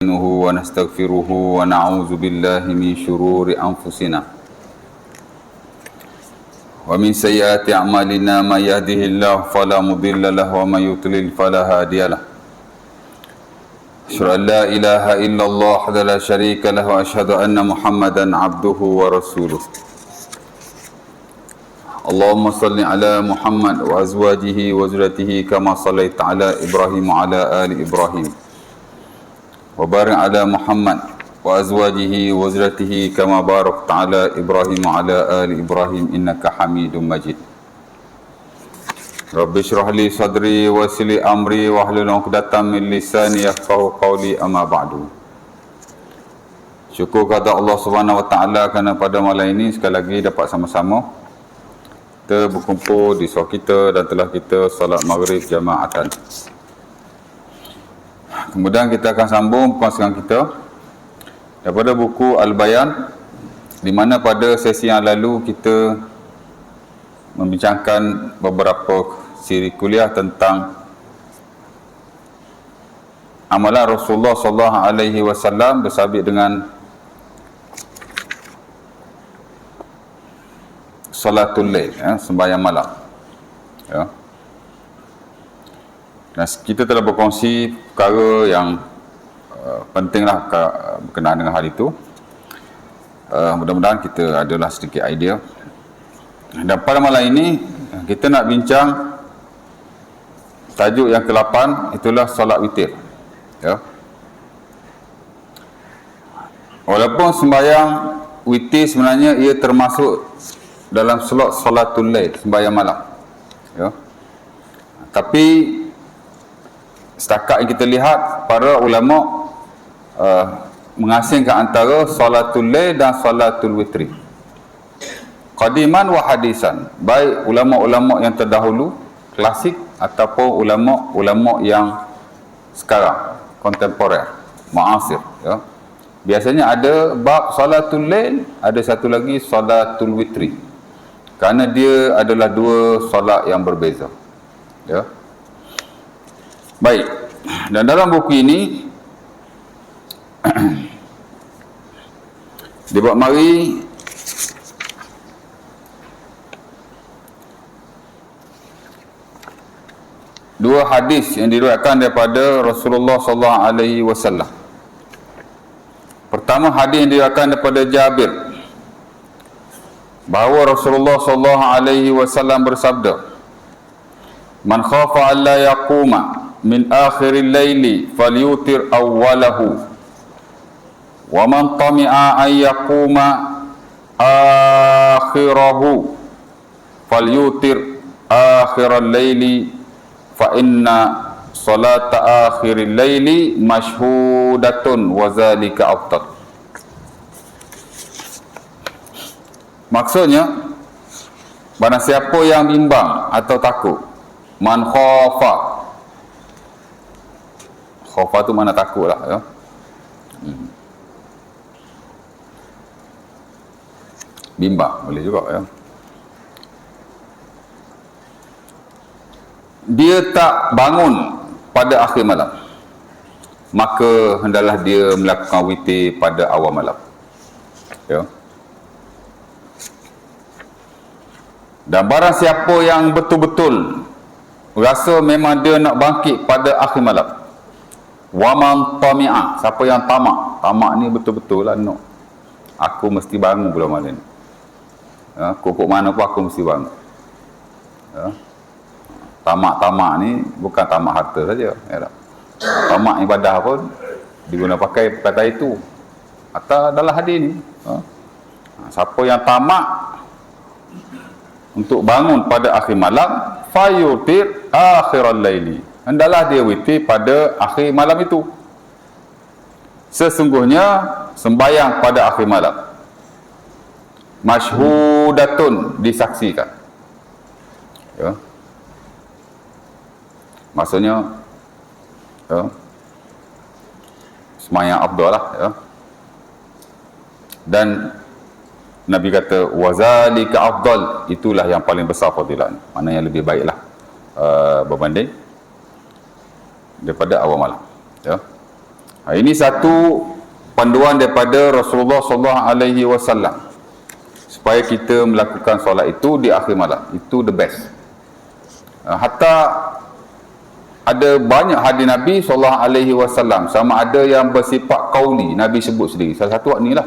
ونستغفره ونعوذ بالله من شرور أنفسنا ومن سيئات أعمالنا من يهده الله فلا مضل له ومن يضلل فلا هادي له أشهد أن لا إله إلا الله وحده لا شريك له وأشهد أن محمدا عبده ورسوله اللهم صل على محمد وأزواجه وذريته كما صليت على إبراهيم وعلى آل إبراهيم وبارك على محمد وأزواجه وذريته كما باركت على إبراهيم وعلى آل إبراهيم إنك حميد مجيد رب اشرح لي صدري ويسر لي أمري واحلل عقدة من لساني يفقهوا قولي أما بعد. Syukur kepada Allah Subhanahu Wa Taala kerana pada malam ini sekali lagi dapat sama-sama kita berkumpul di surau kita dan telah kita salat maghrib jamaatan. Kemudian kita akan sambung perkongsian kita daripada buku Al-Bayan, di mana pada sesi yang lalu kita membincangkan beberapa siri kuliah tentang amalan Rasulullah sallallahu alaihi wasallam bersabit dengan salatul lail, sembahyang malam. Ya. Dan kita telah berkongsi perkara yang pentinglah berkenaan dengan hal itu. Mudah-mudahan kita adalah sedikit idea. Dan pada malam ini kita nak bincang tajuk yang ke-8, itulah solat witir. Ya. Walaupun sembahyang witir sebenarnya ia termasuk dalam slot salatul lail, sembahyang malam. Ya. Tapi setakat yang kita lihat, para ulama mengasingkan antara salatul lail dan salatul witri, qadiman wa hadisan, baik ulama-ulama yang terdahulu klasik ataupun ulama-ulama yang sekarang kontemporer, muasir. Ya. Biasanya ada bab salatul lail, ada satu lagi salatul witri, kerana dia adalah dua solat yang berbeza. Ya. Baik, dan dalam buku ini dibuat mari dua hadis yang diriwayatkan daripada Rasulullah sallallahu alaihi wasallam. Pertama, hadis yang diriwayatkan daripada Jabir, bahawa Rasulullah sallallahu alaihi wasallam bersabda, "Man khafa an la yaquma min akhiril laili falyutir awwalahu wa man tami'a an yaquma akhirahu falyutir akhiral laili fa inna salata akhiril laili mashhudatun wa zalika afdal." Maksudnya, barang siapa yang bimbang atau takut, man khafa, khafa tu mana takut lah, ya. Bimbang boleh juga, ya. Dia tak bangun pada akhir malam, maka hendaklah dia melakukan witir pada awal malam. Ya. Dan barang siapa yang betul-betul rasa memang dia nak bangkit pada akhir malam, waman tami'a, siapa yang tamak ni betul-betul lah nak, aku mesti bangun bulan malam ni, ya, kokok mana pun aku mesti bangun. Ya. Tamak ni bukan tamak harta saja, ya, tamak ibadah pun diguna pakai perkataan itu atau dalam hadis ni. Ya. Siapa yang tamak untuk bangun pada akhir malam, fayutir akhiral laili, hendaklah dia witir pada akhir malam itu. Sesungguhnya sembahyang pada akhir malam mashhudatun, disaksikan. Ya. Maksudnya, ya, sembahyang afdal lah, ya. Dan Nabi kata wazalika afdal, itulah yang paling besar fadilah, mana yang lebih baiklah berbanding daripada awal malam. Ya. Ini satu panduan daripada Rasulullah sallallahu alaihi wasallam supaya kita melakukan solat itu di akhir malam. Itu the best. Hatta ada banyak hadis Nabi sallallahu alaihi wasallam, sama ada yang bersifat qauli, Nabi sebut sendiri. Salah satu ni lah.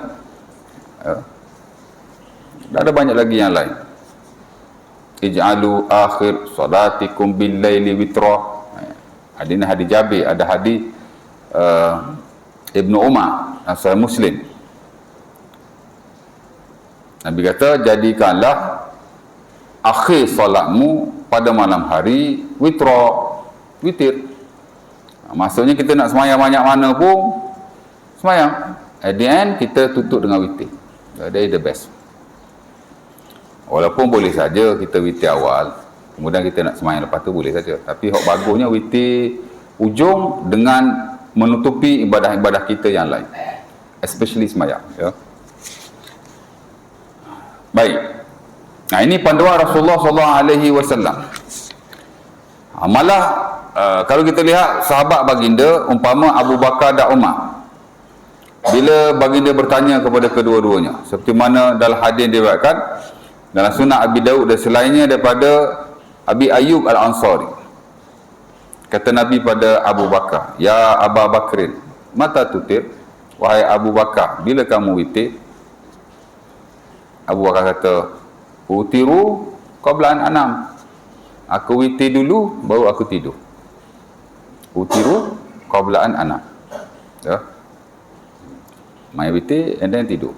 Ada banyak lagi yang lain. Ij'alu akhir salatikum bil laili witra. Ada ni hadis Jabir, ada hadis Ibnu Umar, Sahih Muslim. Nabi kata, jadikanlah akhir solatmu pada malam hari witir. Maksudnya kita nak semayang banyak mana pun semayang. At the end kita tutup dengan witir. That is the best. Walaupun boleh saja kita witir awal, kemudian kita nak semayang lepas tu boleh saja. Tapi hak bagusnya witir ujung dengan menutupi ibadah-ibadah kita yang lain, especially semayang, ya. Baik. Nah, ini panduan Rasulullah sallallahu alaihi wasallam. Malah kalau kita lihat sahabat baginda umpama Abu Bakar dan Umar, bila baginda bertanya kepada kedua-duanya, seperti mana dalam hadis diriwayatkan dalam Sunan Abi Daud dan selainnya daripada Abi Ayyub Al-Ansari, kata Nabi pada Abu Bakar, "Ya Aba Bakrin, mata tutir?" Wahai Abu Bakar, bila kamu witir? Abu Bakar kata, "Utiru qabla an anam." Aku witir dulu baru aku tidur. Utiru qabla an anam. Ya. Main witir and then tidur.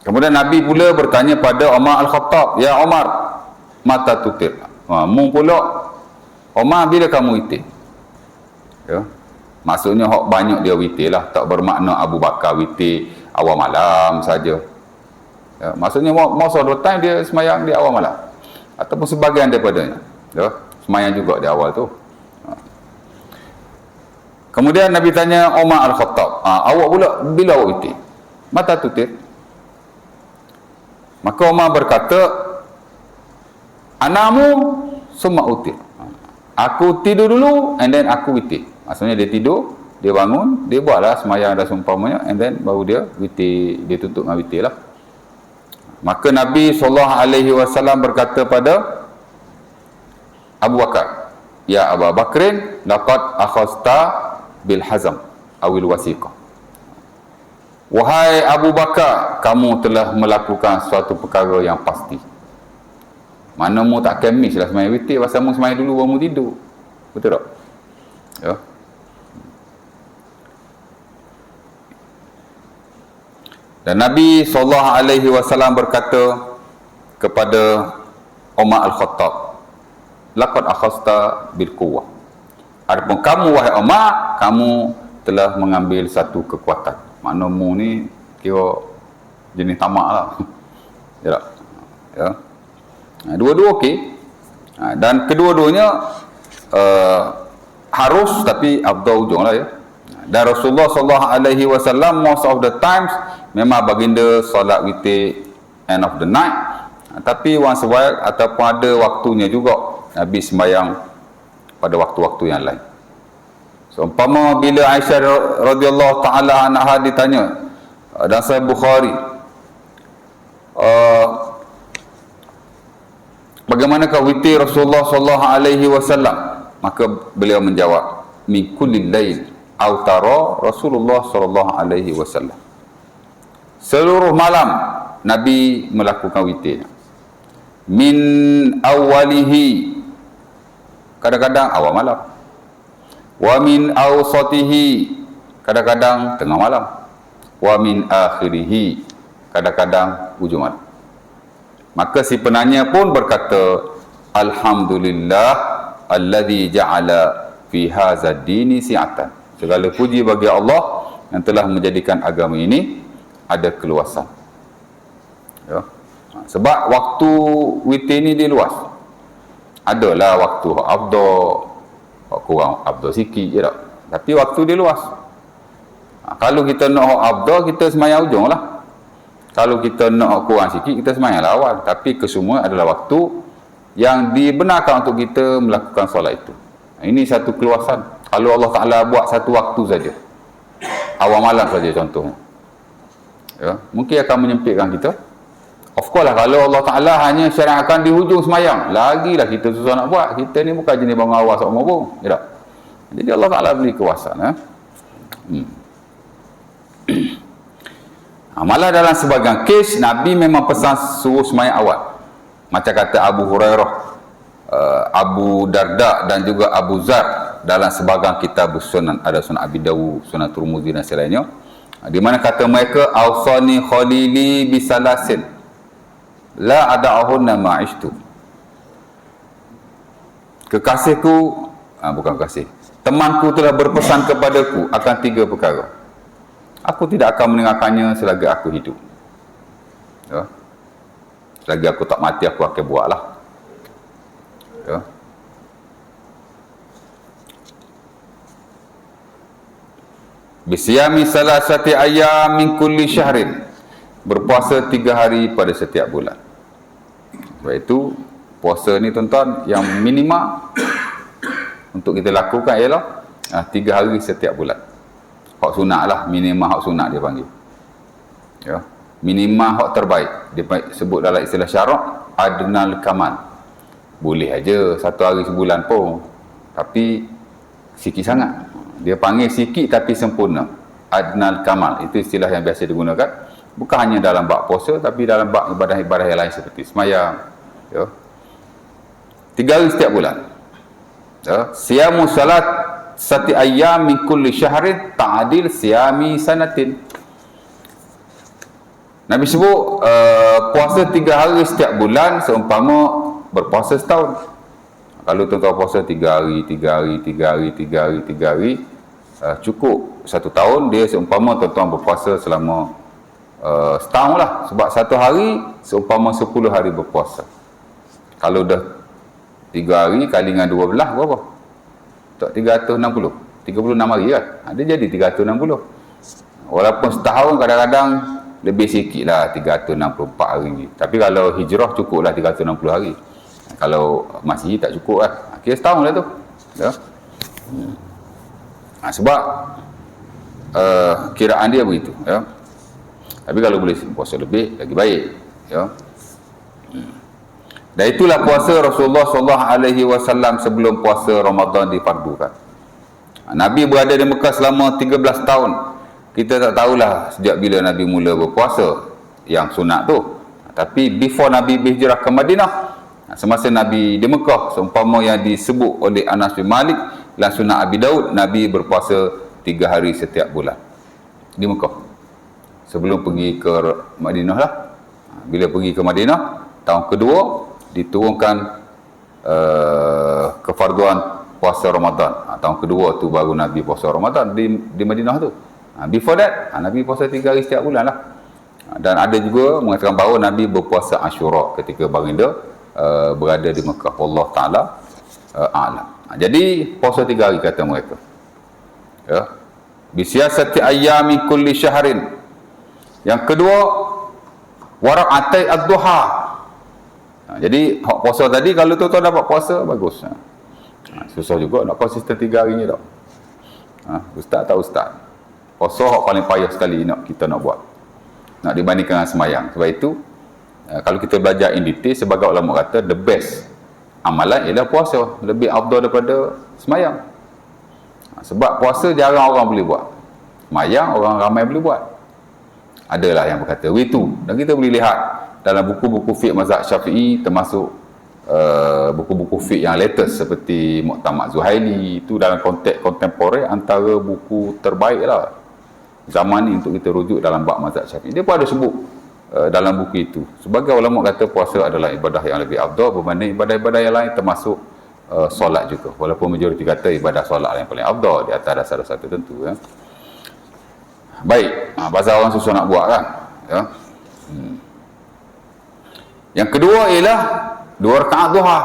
Kemudian Nabi pula bertanya pada Umar Al-Khattab, "Ya Umar, mata tutir?" Mu pula, "Umar, bila kamu witir?" Ya. Maksudnya hak banyak dia witir lah, tak bermakna Abu Bakar witir awal malam saja. Ya, maksudnya most of the time dia semayang di awal malam ataupun sebahagian daripadanya. Ya, semayang juga di awal tu. Kemudian Nabi tanya Umar Al-Khattab, "Awak pula bila awak witir?" "Mata tutir." Maka Umar berkata, "Anamu summa utir." Aku tidur dulu and then aku witir. Maksudnya dia tidur, dia bangun, dia buatlah semayang dan seumpamanya, and then baru dia witir, dia tutup dengan witir lah. Maka Nabi SAW berkata pada Abu Bakar, "Ya Abu Bakrin, laqad akhasta bil hazam awil wasiqah." Wahai Abu Bakar, kamu telah melakukan suatu perkara yang pasti. Mana mu tak kemis lah semayang witir, pasal mu semayang dulu baru mu tidur. Betul tak? Ya. Dan Nabi SAW berkata kepada Umar Al-Khattab, "Laqad akhasta bil quwwah." Adapun kamu wahai Umar, kamu telah mengambil satu kekuatan. Makna mu ni kira jenis tamak lah. Ya tak? Ya. Dua-dua okey. Dan kedua-duanya harus, tapi afdal ujung lah, ya. Dan Rasulullah SAW most of the times memang baginda solat witir end of the night, tapi once a while ataupun ada waktunya juga Nabi sembahyang pada waktu-waktu yang lain. So, umpama bila Aisyah radhiyallahu taala anha ditanya dan Sahih Bukhari, bagaimanakah witir Rasulullah sallallahu alaihi wasallam? Maka beliau menjawab, "Min kulli lail autara Rasulullah sallallahu alaihi wasallam." Seluruh malam Nabi melakukan witir. Min awalihi, kadang-kadang awal malam. Wa min awsatihi, kadang-kadang tengah malam. Wa min akhirihi, kadang-kadang ujung malam. Maka si penanya pun berkata, "Alhamdulillah alladhi ja'ala fi hadza dini si'atan." Segala puji bagi Allah yang telah menjadikan agama ini ada keluasan. Ya. Sebab waktu witir ni dia luas. Adalah waktu afdal, kurang afdal sikit je tak. Tapi waktu dia luas. Kalau kita nak afdal, kita semayang ujung lah. Kalau kita nak kurang sikit, kita semayang awal. Tapi kesemua adalah waktu yang dibenarkan untuk kita melakukan solat itu. Ini satu keluasan. Kalau Allah Ta'ala buat satu waktu saja, awal malam saja contohnya, ya, mungkin akan menyempitkan kita. Of course lah, kalau Allah Ta'ala hanya syariatkan di hujung semayang, lagilah kita susah nak buat. Kita ni bukan jenis bangun awal sok mabung, ya tak? Jadi Allah Ta'ala beri kuasa. Malah dalam sebagian kes, Nabi memang pesan suruh semayang awal. Macam kata Abu Hurairah, Abu Darda dan juga Abu Zar dalam sebagian kitab sunan, ada sunan Abi Dawud, sunan Tirmizi dan selainnya, di mana kata mereka, awsani khalili bisalasin la ada'ahunna ma'ishtu. Kekasihku, bukan kasih, temanku telah berpesan kepadaku akan 3 perkara. Aku tidak akan meninggalkannya selagi aku hidup. Ya. Selagi aku tak mati, aku akan buatlah. Ya. Bisyami salasati ayyam min kulli syahrin. Berpuasa 3 hari pada setiap bulan. Sebab itu, puasa ni tuan-tuan, yang minima untuk kita lakukan ialah 3 hari setiap bulan. Hak sunat lah, minima hak sunat dia panggil. Ya. Minima hak terbaik. Dia sebut dalam istilah syarak, adnal kamal. Boleh aja 1 hari sebulan pun, tapi sikit sangat. Dia panggil sikit tapi sempurna. Adnal kamal, itu istilah yang biasa digunakan. Bukan hanya dalam bab puasa, tapi dalam bab ibadah-ibadah yang lain seperti sembahyang. Ya. 3 hari setiap bulan. Ya. Siyamu salat sati ayyam min kulli syahrin ta'adil siyami sanatin. Nabi sebut puasa 3 hari setiap bulan seumpama berpuasa setahun. Kalau tuan-tuan puasa 3 hari, 3 hari, 3 hari, 3 hari, 3 hari, cukup 1 tahun. Dia seumpama tuan-tuan berpuasa selama setahun lah. Sebab 1 hari seumpama 10 hari berpuasa. Kalau dah 3 hari kali dengan 12 berapa? Tak 360, 36 hari kan? Dia jadi 360. Walaupun setahun kadang-kadang lebih sikit lah, 364 hari. Tapi kalau hijrah cukup lah 360 hari. Kalau masih tak cukup lah, kira setahun lah tu. Ya. Sebab kiraan dia begitu. Ya. Tapi kalau boleh puasa lebih, lagi baik. Ya. Dan itulah puasa Rasulullah SAW sebelum puasa Ramadan difardukan. Nabi berada di Mekah selama 13 tahun. Kita tak tahulah sejak bila Nabi mula berpuasa yang sunat tu. Tapi before Nabi berhijrah ke Madinah, semasa Nabi di Mekah, seumpama yang disebut oleh Anas bin Malik dalam sunan Abi Dawud, Nabi berpuasa 3 hari setiap bulan di Mekah. Sebelum pergi ke Madinah lah. Bila pergi ke Madinah, tahun kedua diturunkan kefarduan puasa Ramadan. Tahun kedua tu baru Nabi puasa Ramadan di Madinah tu. Before that, Nabi puasa 3 hari setiap bulan lah. Dan ada juga mengatakan bahawa Nabi berpuasa Ashura ketika baginda berada di Mekah. Allah Ta'ala a'lam. Jadi puasa 3 hari kata mereka. Ya. Bisiasati ayyami kulli syahrin. Yang kedua, wara'atai ad-duha. Jadi hak puasa tadi, kalau tuan-tuan dapat puasa, bagus. Susah juga nak konsisten 3 hari ni tak. Ustaz tak ustaz. Puasa hak paling payah sekali kita nak buat. Nak dibandingkan dengan semayang. Sebab itu, kalau kita belajar in detail, sebagai ulama kata, the best amalan ialah puasa. Lebih afdal daripada semayang. Sebab puasa jarang orang boleh buat. Semayang orang ramai boleh buat. Adalah yang berkata witu. Dan kita boleh lihat dalam buku-buku fiqh mazhab Syafi'i, termasuk buku-buku fiqh yang latest seperti Muqtamad Zuhaili, itu dalam konteks kontemporer antara buku terbaik lah zaman ni untuk kita rujuk dalam bab mazhab Syafi'i. Dia pun ada sebut dalam buku itu. Sebagai ulama kata puasa adalah ibadah yang lebih afdal berbanding ibadah-ibadah yang lain, termasuk solat juga. Walaupun majoriti kata ibadah solat yang paling afdal di atas dasar-dasar tertentu. Ya. Baik, pasal orang susah nak buat kan. Ya. Yang kedua ialah 2 rakaat duha,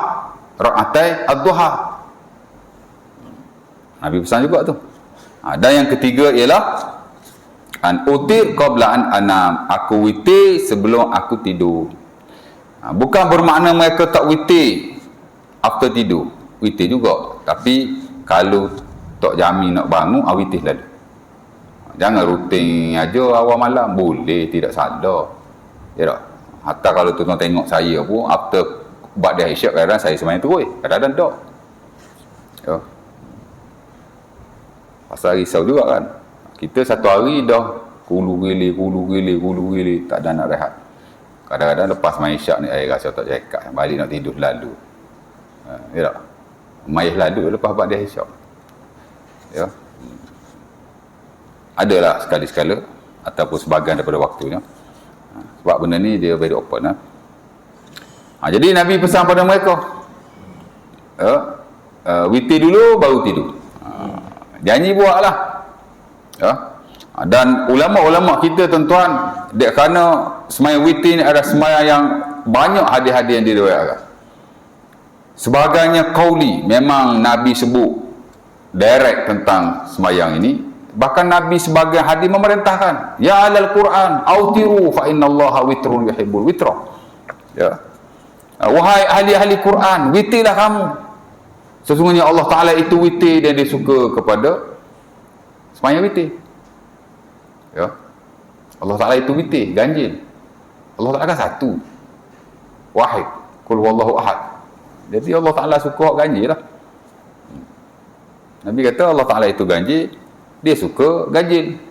rakaatai ad-duha. Nabi pesan juga tu. Dan yang ketiga ialah an utir qabla an anam, aku witir sebelum aku tidur. Bukan bermakna mereka tak witir after tidur, witir juga, tapi kalau tak jamin nak bangun, witir lalu. Jangan rutin aja awal malam, boleh tidak salah. Ya tak? Hatta kalau tuan tengok saya pun after buat dia isyak, kadang saya semayang terus, kadang-kadang tak. Ya. Pasal risau juga kan. Kita satu hari dah kulu gili, tak ada nak rehat. Kadang-kadang lepas main isyak ni, rasa tak cekak, balik nak tidur lalu. Ya tak? Main lalu lepas buat dia isyak. Ya. Adalah sekali-sekala ataupun sebahagian daripada waktunya. Sebab benda ni dia very open. Jadi Nabi pesan pada mereka, witir dulu baru tidur. Janji buatlah. Ya. Dan ulama-ulama kita tuan-tuan, dek kerana sembahyang witir ni adalah sembahyang yang banyak hadis-hadis yang diriwayatkan. Sebagainya qauli, memang Nabi sebut direct tentang sembahyang ini. Bahkan Nabi sebagai hadis memerintahkan, ya alal Quran autiru fa innallaha witrun yuhibbul witra. Ya. Wahai ahli-ahli Quran, witirlah kamu. Sesungguhnya Allah Taala itu witir dan dia suka kepada sembahyang witir. Ya. Allah Taala itu witir, ganjil. Allah Taala kan satu. Wahid. Qul huwallahu ahad. Jadi Allah Taala suka ganjil lah. Nabi kata Allah Taala itu ganjil, dia suka ganjil.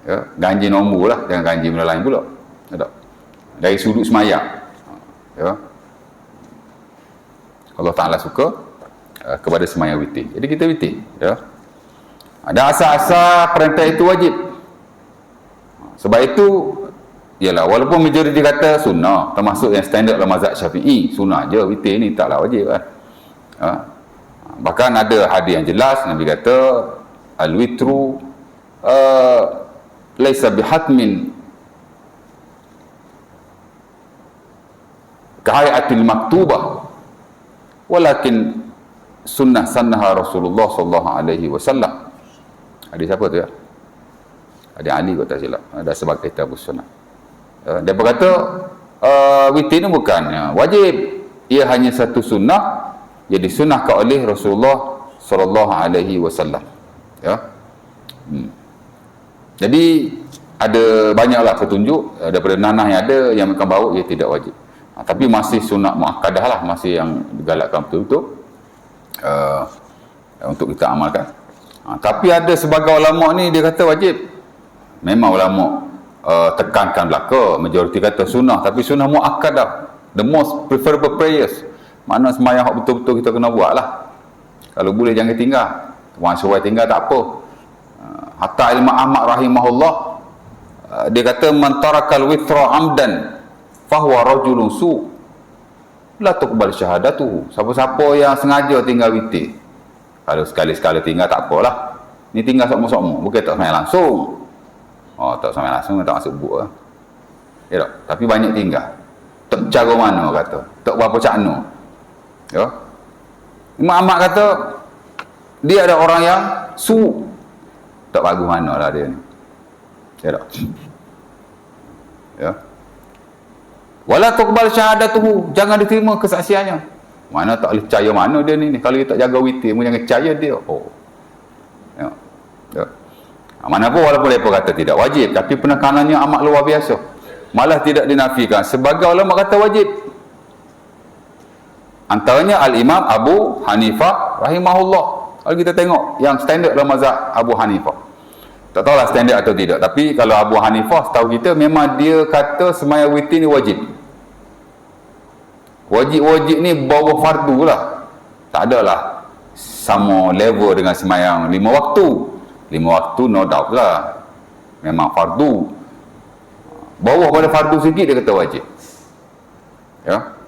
Ya, ganjil nombor lah, jangan ganjil benda lain pula. Tak? Dari sudut semayang. Ya. Allah Taala suka kepada semayang witir. Jadi kita witir, ya. Ada asas-asas perintah itu wajib. Sebab itu ialah walaupun majoriti kata sunnah, termasuk yang standard dalam mazhab Syafi'i, sunnah je witir ni, taklah wajib kan. Ya. Bahkan ada hadis yang jelas Nabi kata al-witru laisa bihatmin kahayatil maktubah walakin sunnah sannaha Rasulullah sallallahu alaihi wasallam. Hadis siapa tu ya? Hadis Ali kot tak silap. Ada sebagai kitab sunnah. Dia berkata witir ni bukan wajib. Ia hanya satu sunnah, jadi sunnahkan oleh Rasulullah sallallahu alaihi wasallam. Ya. Jadi ada banyaklah petunjuk daripada nanah yang ada yang akan bawa ia tidak wajib. Tapi masih sunat muakkadah lah, masih yang digalakkan betul-betul untuk kita amalkan. Tapi ada sebagai ulama ni dia kata wajib. Memang ulama tekankan belaka, majoriti kata sunnah, tapi sunnah muakkadah, the most preferable prayers. Mana sembahyang hak betul-betul kita kena buat lah. Kalau boleh jangan tinggal. Tuan suruh tinggal tak apa. Hatta Imam Ahmad rahimahullah dia kata man tarakal witra amdan fahuwa rajulun su la tuqbal syahadatuhu. Siapa-siapa yang sengaja tinggal witir, kalau sekali-sekala tinggal tak apalah. Ni tinggal sokmo-sokmo, bukan tak sembahyang langsung. Tak sembahyang langsung tak masuk buku lah. Ya tak? Tapi banyak tinggal. Tak cara mana kata, tak berapa cakna. Ya. Imam Ahmad kata dia ada orang yang su, tak bagus mana lah dia ni. Ya tak? Ya. Wala tuqbal syahadatuhu, jangan diterima kesaksiannya. Mana tak boleh percaya mana dia ni. Kalau kita tak jaga witir, jangan percaya dia. Ya. Ya. Mana pun walaupun mereka kata tidak wajib, tapi penekanannya amat luar biasa. Malah tidak dinafikan. Sebagai ulama kata wajib. Antaranya Al-Imam Abu Hanifah rahimahullah. Kalau kita tengok yang standard dalam mazhab Abu Hanifah, tak tahulah standard atau tidak, tapi kalau Abu Hanifah setahu kita memang dia kata sembahyang witir ni wajib. Wajib-wajib ni bawah fardu lah. Tak adalah sama level dengan sembahyang 5 waktu. 5 waktu no doubt lah, memang fardu. Bawah pada fardu sikit dia kata wajib. Ya.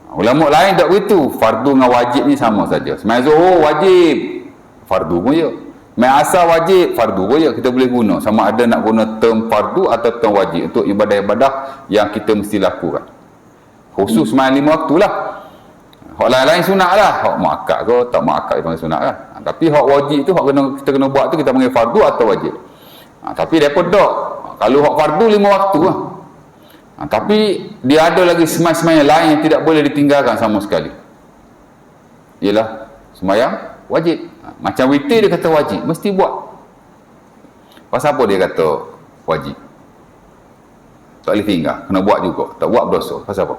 Ulama lain tak begitu, fardu dengan wajib ni sama saja. Sembahyang Zuhur wajib, fardu pun ya. Sembahyang Asar wajib, fardu pun ya. Kita boleh guna, sama ada nak guna term fardu atau term wajib untuk ibadah-ibadah yang kita mesti lakukan. Khusus sembahyang 5 waktu lah. Hak lain-lain sunat lah. Hak muakkad ke tak muakkad itu panggil sunat kan. Tapi hak wajib tu, hak kita kena buat tu kita panggil fardu atau wajib. Tapi mereka tak. Kalau hak fardu 5 waktu lah. Tapi dia ada lagi sembahyang lain yang tidak boleh ditinggalkan sama sekali. Ialah sembahyang wajib. Macam witir dia kata wajib, mesti buat. Pasal apa dia kata wajib? Tak boleh tinggal, kena buat juga. Tak buat berdosa. Pasal apa?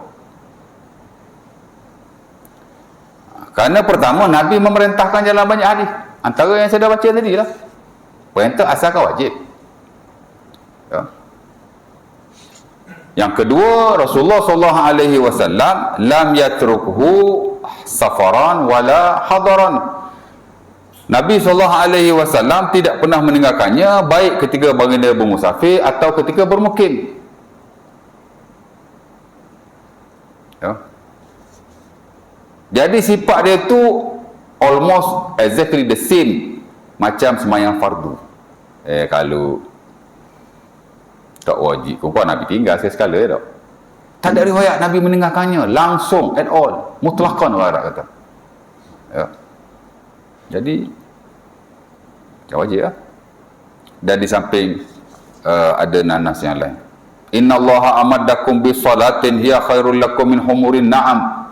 Kerana pertama, Nabi memerintahkan jalan banyak hadis. Antara yang saya dah baca tadi lah. Perintah asalkan wajib. Ya. Yang kedua, Rasulullah SAW lam yatrukhu safaran wala hadaran. Nabi SAW tidak pernah meninggalkannya baik ketika baginda bermusafir atau ketika bermukim. Ya. Jadi sifat dia tu almost exactly the same macam sembahyang fardu. Kalau tak wajib, kau Nabi tinggal sekali-sekala tak? Tak ada riwayat Nabi meninggalkannya langsung at all, mutlaqan orang Arab kata. Ya. Jadi tak wajib lah. Dan di samping ada nanas yang lain. Innallaha amaddakum bis salatin hiya khairul lakum min humurin na'am.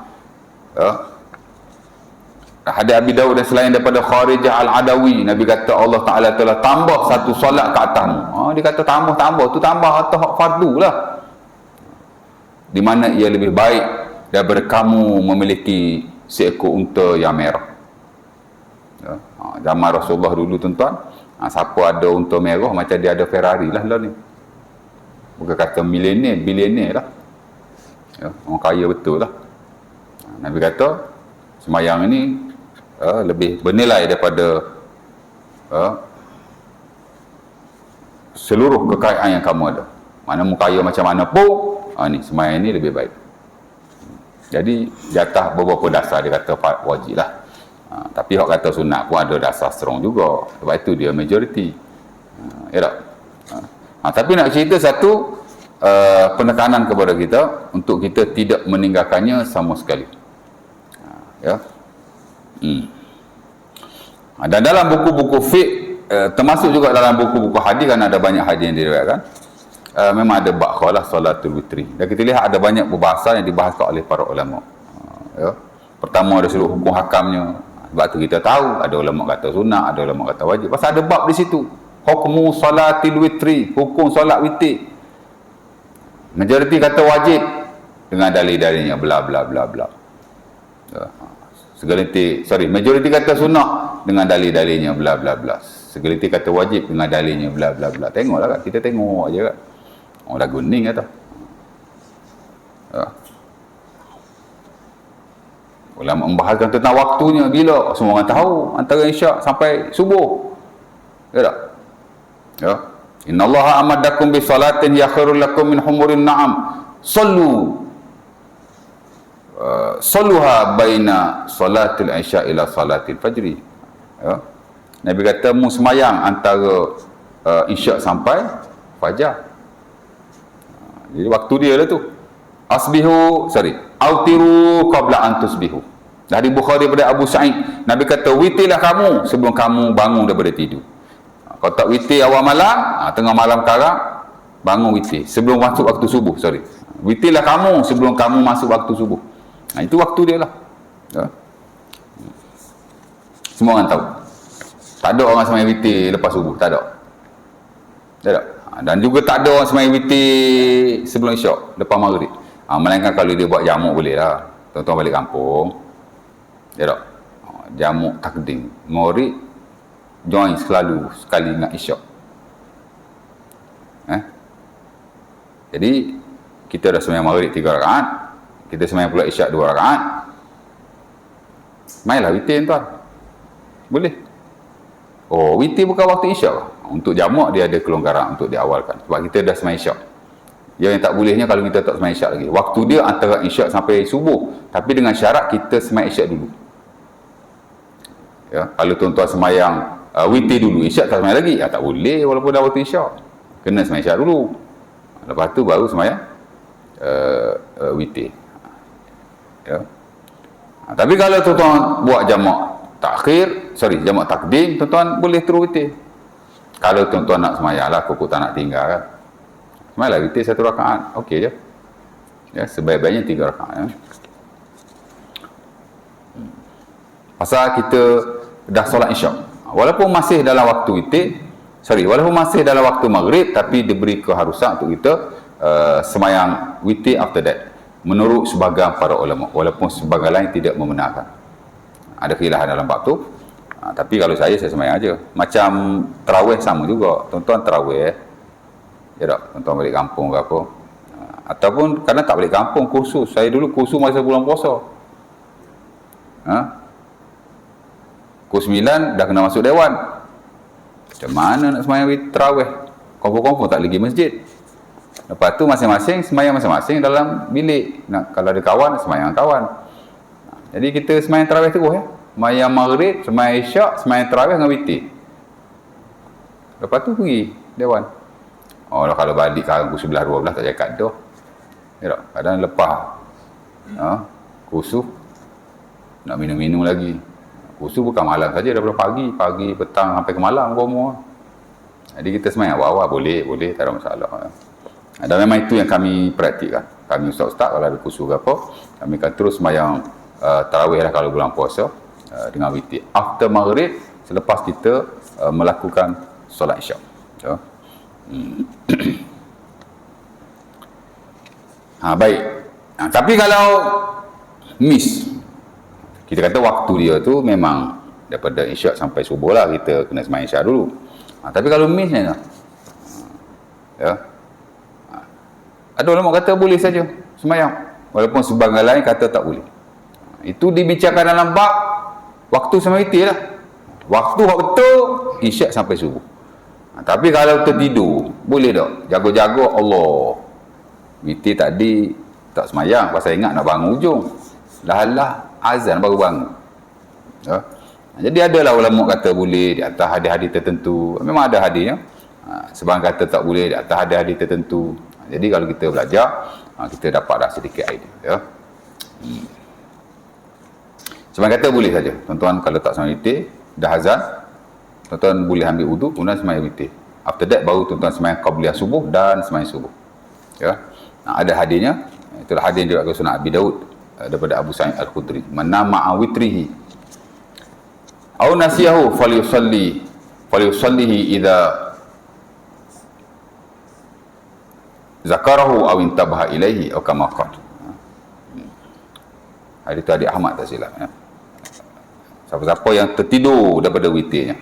Hadis Abi Daud dan selain daripada Kharijah Al-Adawi, Nabi kata Allah Ta'ala telah tambah satu solat ke atasmu. Dia kata tambah, tu tambah atas hak fardu lah. Di mana ia lebih baik daripada kamu memiliki seekor unta yang merah. Zaman Rasulullah dulu tuan-tuan, siapa ada unta merah macam dia ada Ferrari lah ni. Bukan kata bilioner lah. Orang kaya betul lah. Nabi kata sembahyang ini lebih bernilai daripada seluruh kekayaan yang kamu ada. Mana mu kaya macam mana pun, ni sembahyang ini lebih baik. Jadi jatah beberapa dasar dia kata wajib lah. Tapi hak kata sunat pun ada dasar strong juga. Sebab itu dia majority. Ya tak? Tapi nak cerita satu penekanan kepada kita untuk kita tidak meninggalkannya sama sekali. Ya. Dan dalam buku-buku fiqh, termasuk juga dalam buku-buku hadis, kan ada banyak hadis yang diriwayatkan, memang ada ba'khalah salatul witri. Dan kita lihat ada banyak perbahasan yang dibahaskan oleh para ulama. Ya. Pertama ada seluruh hukum hakamnya. Sebab tu kita tahu ada ulama kata sunat, ada ulama kata wajib. Pasal ada bab di situ. Hukmu salatil witri, hukum solat witir. Majoriti kata wajib dengan dalil-dalilnya bla bla bla bla. Majoriti kata sunnah dengan dalil-dalilnya bla bla bla. Segelintir kata wajib dengan dalilnya bla bla bla. Tengoklah kan, kita tengok aja kan. Orang dah guning kata. Ulama membahaskan tentang waktunya bila, semua orang tahu, antara isyak sampai subuh. Ya tak? Ya. Innallaha amaddakum bi salatin ya khairul lakum min humurin na'am. Saluha baina salatil isya ila salatil fajri. Ya. Nabi kata mu semayang antara isyak sampai fajar. Jadi waktu dia lah tu. Autiru qabla an tusbihu. Dari Bukhari daripada Abu Sa'id, Nabi kata witirlah kamu sebelum kamu bangun daripada tidur. Kalau tak witir awal malam, tengah malam karang, bangun witir sebelum masuk waktu subuh. Witirlah kamu sebelum kamu masuk waktu subuh. Itu waktu dia lah. Ya. Semua orang tahu. Tak ada orang sembahyang witir lepas subuh, tak ada. Tak ada. Dan juga tak ada orang sembahyang witir sebelum isyak, lepas maghrib. Melainkan kalau dia buat jamuk boleh lah. Tuan-tuan balik kampung, ya tak? Jamuk takdim, maghrib join selalu sekali ingat isyak. Jadi kita dah sembahyang maghrib 3 rakaat, kita sembahyang pula isyak 2 rakaat, mainlah witir tuan. Boleh. Witir bukan waktu isyak. Untuk jamak dia ada kelonggaran untuk diawalkan. Sebab kita dah sembahyang isyak. Yang tak bolehnya kalau kita tak sembahyang isyak lagi. Waktu dia antara isyak sampai subuh. Tapi dengan syarat kita sembahyang isyak dulu. Ya, kalau tuan-tuan sembahyang witir dulu, isyak tak sembahyang lagi, tak boleh walaupun dah waktu isyak. Kena sembahyang isyak dulu. Lepas tu baru sembahyang witir. Ya. Tapi kalau tuan-tuan buat jamak jamak takdim, tuan-tuan boleh terus witir. Kalau tuan-tuan nak sembahyang lah, kok tak nak tinggal kan, sembahyanglah witir 1 rakaat, okey je. Ya, sebaik-baiknya 3 rakaat. Ya. Pasal kita dah solat isyak. Walaupun masih dalam waktu walaupun masih dalam waktu maghrib, tapi diberi keharusan untuk kita semayang witir after that, menurut sebahagian para ulama, walaupun sebahagian lain tidak membenarkan. Ada khilaf dalam bab tu. Tapi kalau saya semayang aja. Macam tarawih sama juga. Tuan-tuan tarawih, ya tak? Tuan-tuan balik kampung ke apa. Ataupun kadang tak balik kampung, kursus. Saya dulu kursus masa bulan puasa. Pukul 9 dah kena masuk dewan. Macam mana nak semayang tarawih? Kompon-kompon tak pergi masjid. Lepas tu masing-masing semayang masing-masing dalam bilik. Kalau ada kawan, semayang kawan. Jadi kita semayang tarawih terus ya. Semayang maghrib, semayang isyak, semayang tarawih dengan witir. Lepas tu pergi dewan. Kalau balik pukul 11-12 tak cakap dah. Ya tak? Kadang lepas kursus nak minum-minum lagi. Kursus bukan malam saja, daripada pagi, petang sampai ke malam semua. Jadi kita semayang awal-awal boleh, tak ada masalah. Dan memang itu yang kami praktikkan. Kami ustaz-ustaz kalau ada kursus ke apa, kami akan terus semayang tarawih lah kalau bulan puasa dengan witir. After maghrib, selepas kita melakukan solat isyak. Baik. Tapi kalau miss, kita kata waktu dia tu memang daripada isyak sampai subuh lah, kita kena semayang isyak dulu. Tapi kalau miss ni ada ulama kata boleh saja semayang, walaupun sebahagian lain kata tak boleh. Itu dibicarakan dalam bab waktu semayang witir lah. Waktu betul isyak sampai subuh. Tapi kalau tertidur, boleh tak? Jaga-jaga Allah. Witir tadi tak semayang, pasal ingat nak bangun hujung. Lah azan baru bangun. Jadi adalah ulama kata boleh di atas hadis-hadis tertentu. Memang ada hadisnya. Sebahagian kata tak boleh di atas hadis-hadis tertentu. Jadi kalau kita belajar, kita dapat dah sedikit idea. Sebahagian kata boleh saja. Tuan-tuan kalau tak semayang witir, dah azan, tuan-tuan boleh ambil wuduk, kemudian semayang witir. After that baru tuan-tuan semayang qabliyah subuh dan semayang subuh. Ada hadisnya. Itulah hadis juga Sunan Abi Daud daripada Abu Sa'id Al-Khudri. Man nama witrihi aw nasiyahu falyusallihi idza zakarahu aw intabaha ilaihi aw kama qala. Hadis itu hadis Ahmad tak silap ya. Siapa-siapa yang tertidur daripada witirnya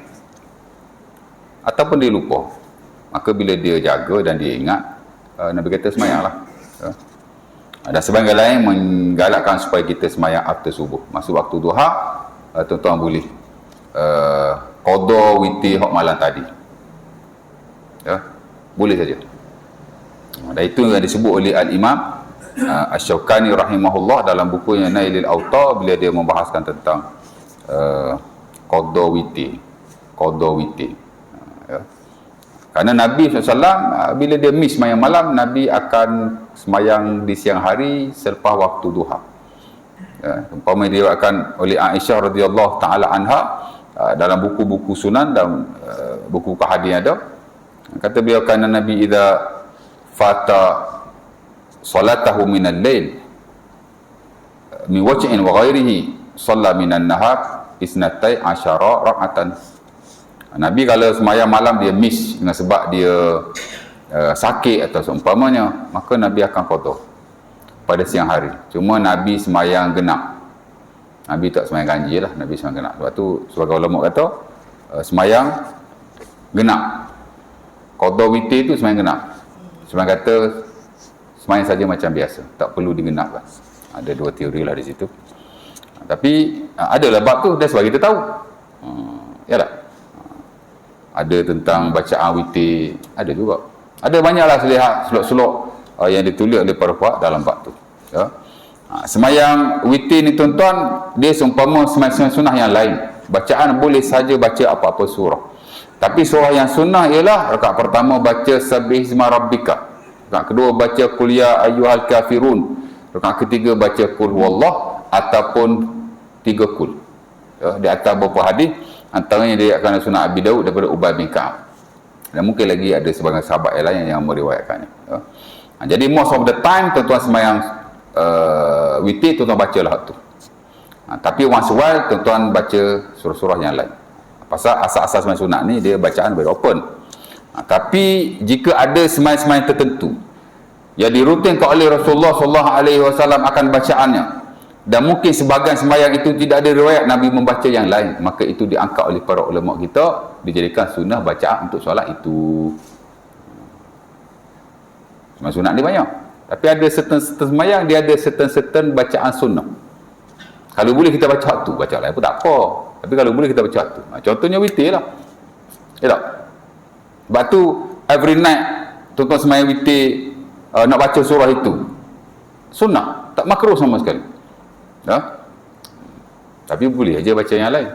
ataupun dia lupa, maka bila dia jaga dan dia ingat, Nabi kata semayanglah. Ada sebahagian lain menggalakkan supaya kita semayang after subuh. Masuk waktu duha, tuan-tuan boleh qada witir hak malam tadi. Boleh saja. Dan itu yang disebut oleh Al-Imam Asy-Syaukani rahimahullah dalam bukunya Nailil Awtar, bila dia membahaskan tentang qada witir. Kerana Nabi SAW bila dia miss semayang malam, Nabi akan semayang di siang hari selepas waktu duha. Umpama diriwayatkan oleh Aisyah radhiyallahu taala anha dalam buku-buku sunan dan buku hadis ada, kata beliau, kerana Nabi idza fata salatahu minal lail min waj'in wa ghairihi shalla minan nahar isnatai asyara rak'atan. Nabi kalau semayang malam dia miss dengan sebab dia sakit atau seumpamanya, maka Nabi akan qada pada siang hari. Cuma Nabi semayang genap. Nabi tak semayang ganjil lah, Nabi semayang genap. Sebab tu sebagai ulama kata semayang genap. Qada witir tu semayang genap. Semayang kata semayang saja macam biasa, tak perlu digenapkan. Ada dua teori lah di situ. Tapi adalah bab tu dah sebab kita tahu. Ya tak? Ada tentang bacaan witir, ada juga. Ada banyaklah selok-selok yang ditulis oleh para puak dalam bab tu. Semayang witir ni tuan-tuan, dia seumpama semayang sunnah yang lain. Bacaan boleh saja baca apa-apa surah. Tapi surah yang sunnah ialah rakaat pertama baca Sabbih isma rabbika, rakaat kedua baca Qul ya ayyuhal kafirun, rakaat ketiga baca Qul huwallah ataupun 3 Qul. Di atas beberapa hadis, antaranya dia akan Sunan Abi Daud daripada Ubay bin Ka'ab. Dan mungkin lagi ada sebagian sahabat yang lain yang meriwayatkannya. Jadi most of the time tuan-tuan semayang witir, tuan-tuan bacalah tu. Tapi once a while tuan-tuan baca surah-surah yang lain. Pasal asas-asas sembahyang sunat ni dia bacaan very open. Tapi jika ada sembahyang-sembahyang tertentu yang dirutinkan oleh Rasulullah SAW akan bacaannya, dan mungkin sebahagian sembahyang itu tidak ada riwayat Nabi membaca yang lain, maka itu diangkat oleh para ulama kita, dijadikan sunnah bacaan untuk solat itu. Sembahyang sunat dia banyak, tapi ada certain sembahyang dia ada certain bacaan sunnah. Kalau boleh kita baca waktu, baca lain pun tak apa, tapi kalau boleh kita baca waktu. Contohnya witir lah, ya tak? Sebab tu every night tuan-tuan sembahyang witir, nak baca surah itu sunnah, tak makruh sama sekali. Tapi boleh aja baca yang lain.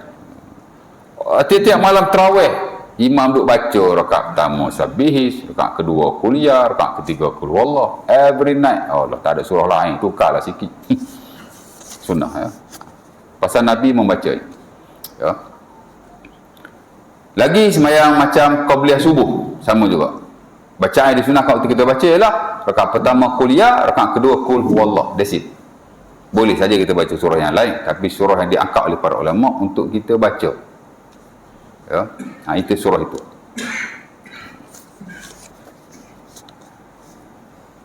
Tiap-tiap malam tarawih imam duk baca rakaat pertama Sabbihis, rakaat kedua Qul-ya, rakaat ketiga Qul Huwallah. Every night. Allah, tak ada surah lain, tukarlah sikit. Sunnah, ya. Pasal Nabi membaca, ya. Lagi sembahyang macam qabliyah subuh sama juga. Bacaan yang disunahkan waktu kita baca ialah rakaat pertama Qul-ya, rakaat kedua Qul Huwallah. That's it. Boleh saja kita baca surah yang lain, tapi surah yang diangkat oleh para ulama untuk kita baca, ya. Itu surah itu.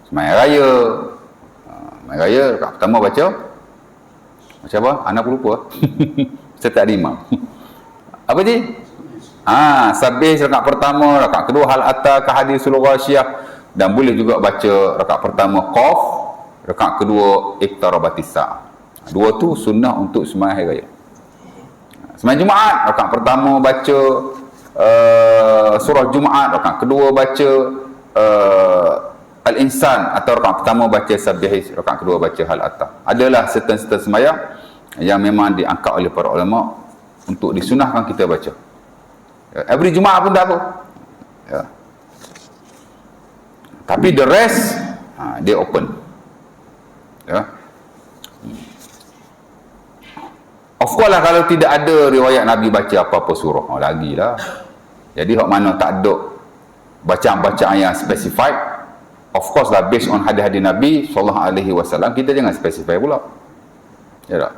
Sembahyang raya, sembahyang raya rakaat pertama baca macam apa? Anak pun lupa. Saya tak ada imam. Apa je? Sabbih rakaat pertama, rakaat kedua hal atta ka hadisul ghasyiyah, dan boleh juga baca rakaat pertama Qaf, rakaat kedua iqtarabatis sa'ah. Dua tu sunnah untuk sembahyang hari raya. Sembahyang Jumaat, rakaat pertama baca surah Jumaat, rakaat kedua baca Al-Insan, atau rakaat pertama baca Sabbihis, rakaat kedua baca Hal Atta. Adalah certain sembahyang yang memang diangkat oleh para ulama untuk disunahkan kita baca. Every Jumaat pun tak apa, ya. Tapi the rest dia open, ya. Of course lah, kalau tidak ada riwayat Nabi baca apa-apa surah, lagilah. Jadi hak mana tak ada bacaan-bacaan yang specified, of course lah, based on hadis-hadis Nabi SAW, kita jangan specify pula, ya tak?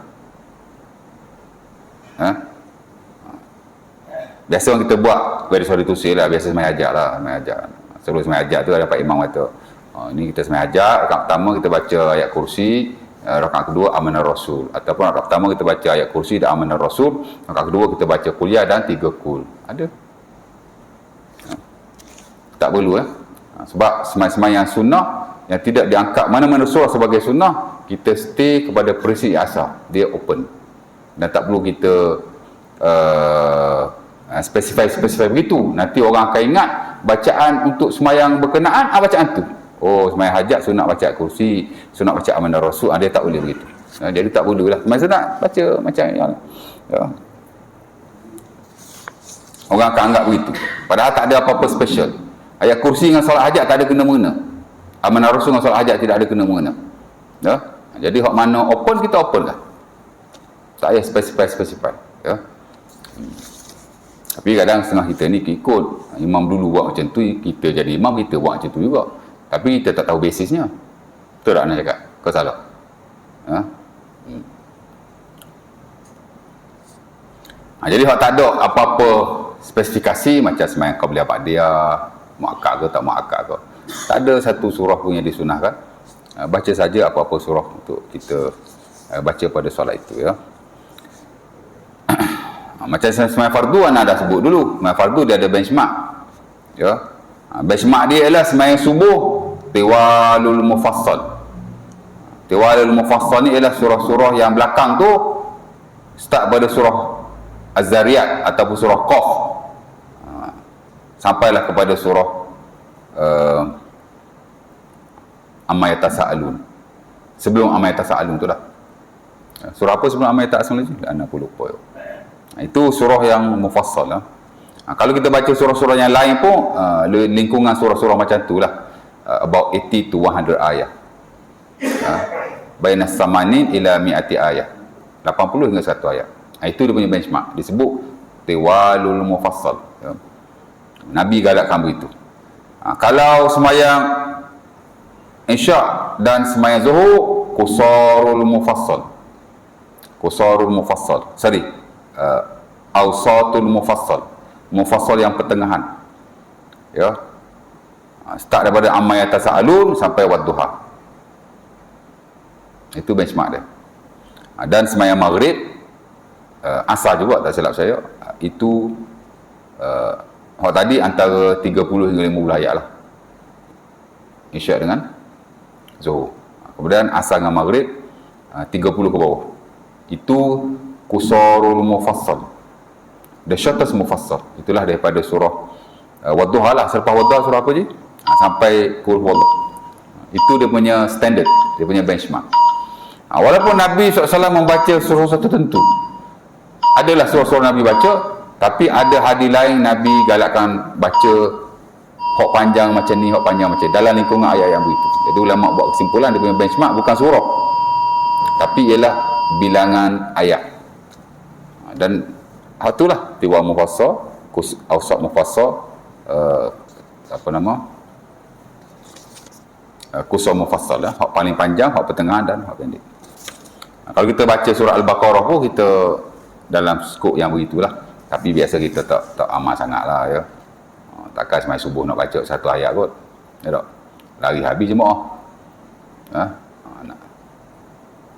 Biasa orang kita buat very sorry to say lah, biasa sembahyang hajat lah, sembahyang hajat. Sebelum sembahyang hajat tu dapat imam kata, ni kita sembahyang hajat, rakaat pertama kita baca ayat kursi, rakaat kedua Amanah Rasul, ataupun rakaat pertama kita baca ayat kursi dan Amanah Rasul, rakaat kedua kita baca Qul-ya dan 3 Qul. Ada? Tak perlu, sebab sembahyang sunnah yang tidak diangkat mana-mana surah sebagai sunnah, kita stay kepada prinsip asal, dia open, dan tak perlu kita specify begitu. Nanti orang akan ingat bacaan untuk sembahyang berkenaan bacaan tu. Oh, sembahyang hajat sunat baca kursi, sunat baca Amanah Rasul, dia tak boleh begitu. Jadi tak boleh lah sembahyang sunat baca macam yang, ya. Orang akan anggap begitu, padahal tak ada apa-apa special. Ayat kursi dengan solat hajat tak ada kena-mengena, Amanah Rasul dengan solat hajat tidak ada kena-mengena, ya. Jadi hak mana open, kita open lah, tak payah specify, ya. Tapi kadang setengah kita ni ikut imam dulu buat macam tu, kita jadi imam, kita buat macam tu juga, tapi kita tak tahu basisnya. Betul tak nak cakap? Kau salah, jadi hak tak ada apa-apa spesifikasi macam sembahyang qabliyah ba'diyah, muakkad ke tak muakkad ke, tak ada satu surah pun yang disunahkan. Baca saja apa-apa surah untuk kita baca pada solat itu, ya. Macam sembahyang fardu anda dah sebut dulu, sembahyang fardu dia ada benchmark, ya. Benchmark dia ialah sembahyang subuh tiwalul mufassal. Tiwalul mufassal ni ialah surah-surah yang belakang tu start pada surah Az-Zariyat ataupun surah Qaf, sampailah kepada surah Amma Yatasa'alun. Sebelum Amma Yatasa'alun tu lah. Surah apa sebelum Amma Yatasa'alun lagi? Anak pun lupa. Itu surah yang mufassal lah. Kalau kita baca surah-surah yang lain pun lingkungan surah-surah macam tu lah, about 80 to 100 ayat, bainas samanin ila mi'ati ayat, 80 hingga 1 ayat. Itu dia punya benchmark, disebut tiwalul mufassal, ya. Nabi galakkan begitu. Kalau sembahyang Isyak dan sembahyang Zuhur qusarul mufassal, Qusarul mufassal. Sorry. Awsatul mufassal. Mufassal yang pertengahan. Ya. Start daripada amma yatasaalun sampai wadduha. Itu benchmark dia. Dan sembahyang maghrib, asar juga tak silap saya, itu tadi antara 30 hingga 50 ayat lah. Isyak dengan Zuhur. Kemudian asar dengan maghrib 30 ke bawah. Itu Qusarul mufassal. The shortest mufassal. Itulah daripada surah Wadduha lah. Selepas Wadduha surah apa je? Sampai Qul Huwallah. Itu dia punya standard, dia punya benchmark. Walaupun Nabi SAW membaca surah tertentu, adalah surah-surah Nabi baca, tapi ada hadis lain Nabi galakkan baca hok panjang macam ni, hok panjang macam ni, dalam lingkungan ayat yang begitu. Jadi ulama buat kesimpulan dia punya benchmark bukan surah, tapi ialah bilangan ayat. Dan itulah tiwa mufassal, awsat mufassal, Qusar mufassal lah, hak paling panjang, hak pertengahan dan hak pendek. Kalau kita baca surah Al-Baqarah pun kita dalam skop yang begitulah, tapi biasa kita tak amal sangat lah ya. Takkan semai subuh nak baca satu ayat kot, ya tak? Lari habis jemaah.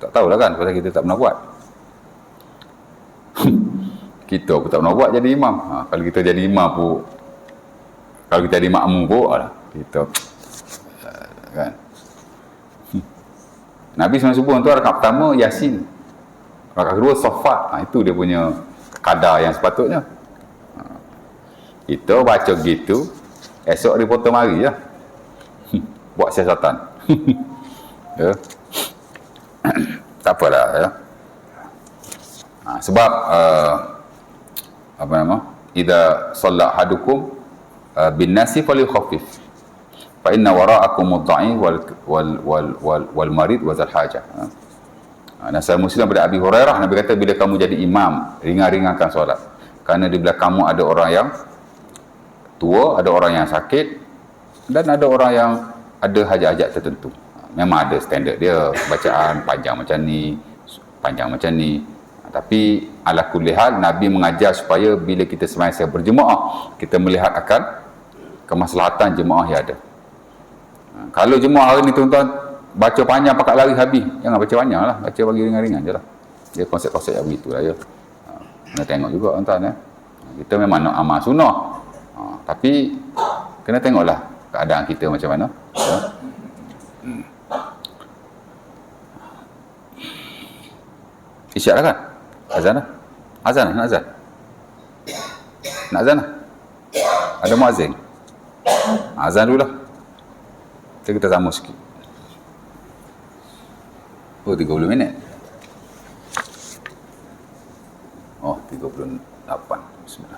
Tak tahulah kan, pasal kita tak pernah buat. Kita pun tak pernah buat jadi imam. Kalau kita jadi imam pun, kalau kita jadi makmum pun, kita kan. Nabi sembahyang subuh tu rakaat pertama Yasin, rakaat kedua Saffat. Itu dia punya kadar yang sepatutnya. Kita baca gitu, esok reporter mari lah. Buat siasatan. Ya. Tak apalah ya. Sebab idza shalla ahadukum bin nasi falyukhaffif fa inna wara'akum ad-da'i wal marid wa zal hajah. Nasal Muslim daripada Abi Hurairah, Nabi kata bila kamu jadi imam, ringan-ringankan solat, kerana di belakang kamu ada orang yang tua, ada orang yang sakit, dan ada orang yang ada hajat-hajat tertentu. Memang ada standard dia, bacaan panjang macam ni, panjang macam ni. Tapi ala kulli hal Nabi mengajar supaya bila kita sembahyang berjemaah, kita melihat akan kemaslahatan jemaah yang ada. Kalau jemaah hari ni tuan-tuan baca panjang pakat lari habis, jangan baca panjang lah, baca bagi ringan-ringan je lah. Dia konsep-konsep yang begitu lah ya. Kena tengok juga tuan-tuan ya. Kita memang nak amal sunnah, tapi kena tengoklah keadaan kita macam mana ya. Isyak lah kan? Azan lah? Azan lah? Nak azan? Nak azan lah? Ada muazzin? Azan dulu lah. Kita sambung sikit. Oh, 30 minit. Oh, 38. Bismillah.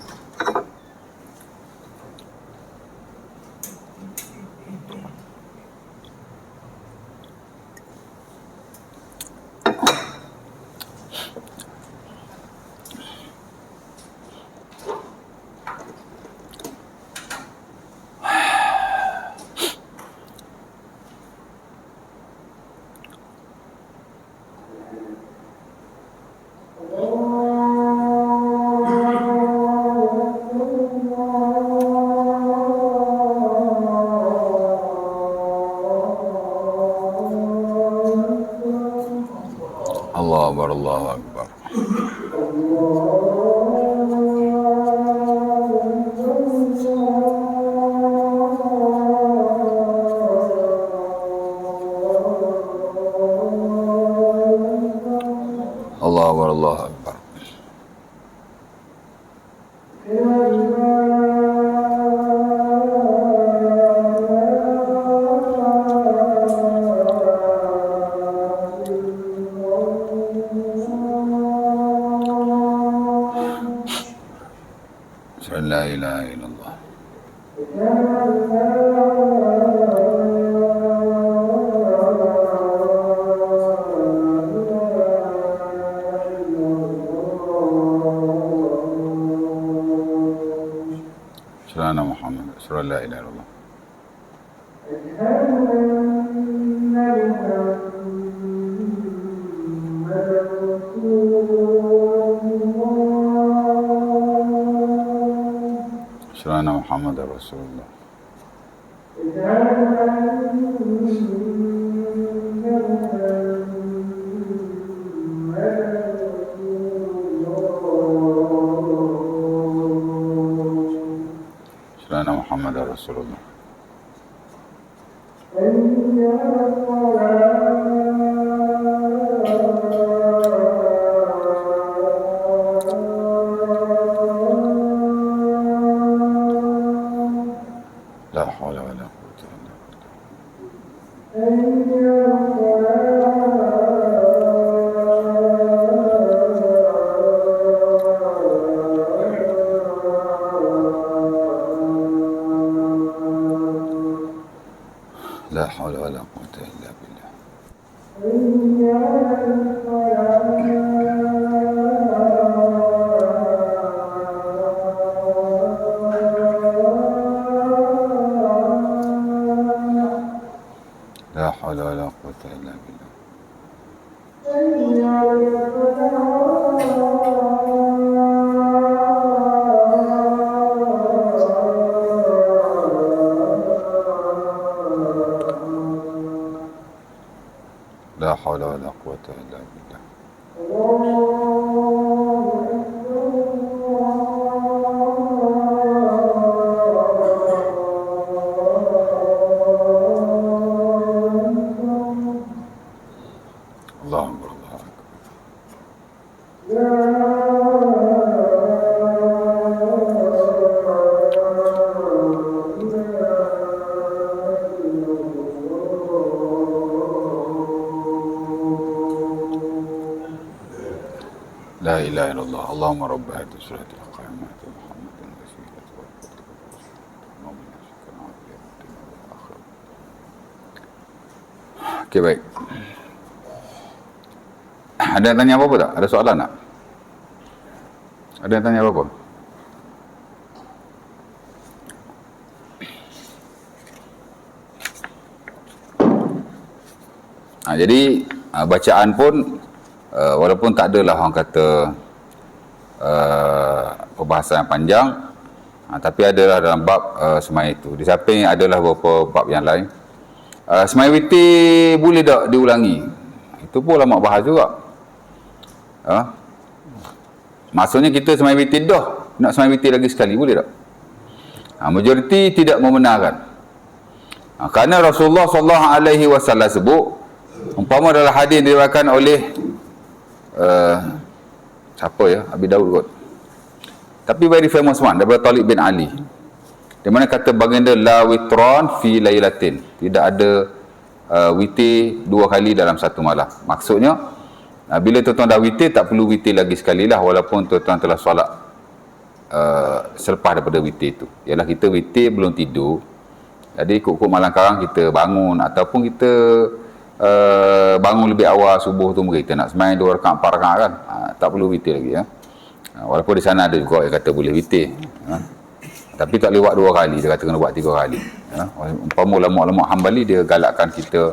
Allahu Akbar. Allahu Akbar. La ilaha illallah. Sallallahu Muhammad, sallallahu la ilaha illallah. أشهد أن محمدا رسول Muhammadar Rasulullah. Sayyidina Muhammadar Rasulullah. La haula wala quwwata illa billah. La haula wala quwwata illa billah. La haula wala quwwata illa billah. La haula wala quwwata illa billah. Allahu Akbar, Allahu Akbar. La ilaha illallah. Allahumma rabb hadhihi surati al-qiyamati Muhammadin wasilati wa Okey, baik. Ada yang tanya apa-apa tak? Ada soalan tak? Ada yang tanya apa-apa? Jadi bacaan pun walaupun tak adalah orang kata perbahasan yang panjang, tapi adalah dalam bab semaya itu. Di samping adalah beberapa bab yang lain. Semaya witir boleh tak diulangi? Itu pun ulama bahas juga. Maksudnya kita semaya witir dah, nak semaya witir lagi sekali, boleh tak? Majoriti tidak membenarkan. Kerana Rasulullah SAW sebut, umpama dalam hadis diriwayatkan oleh siapa ya? Abi Daud kot. Tapi very famous one daripada Talib bin Ali. Di mana kata baginda la witran fi lailatin. Tidak ada witir dua kali dalam satu malam. Maksudnya bila tuan-tuan dah witir, tak perlu witir lagi sekali lah, walaupun tuan-tuan telah solat selepas daripada witir itu. Ialah kita witir belum tidur, jadi ikut-ikut malam karang kita bangun, ataupun kita bangun lebih awal subuh tu, mungkin kita nak sembahyang 2 rakaat 4 rakaat kan, tak perlu witir lagi ya. Walaupun di sana ada juga yang kata boleh witir tapi tak lewat 2 kali, dia kata kena buat 3 kali ya. Umpama ulama-ulama Hambali dia galakkan kita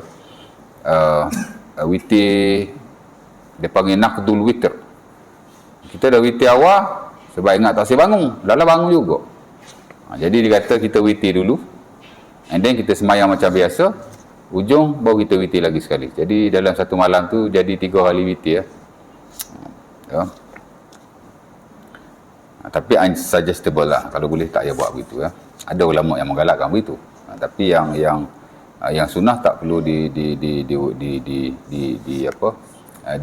witir, dia panggil naqdul witr. Kita dah witir awal, sebab ingat tak saya bangun, dah lah bangun juga. Jadi dia kata kita witir dulu, and then kita semayang macam biasa, ujung baru kita witir lagi sekali. Jadi dalam satu malam tu jadi 3 kali witir ya. Tapi unsuggestible lah, kalau boleh tak payah buat begitu ya. Ada ulama yang menggalakkan begitu, tapi yang sunnah tak perlu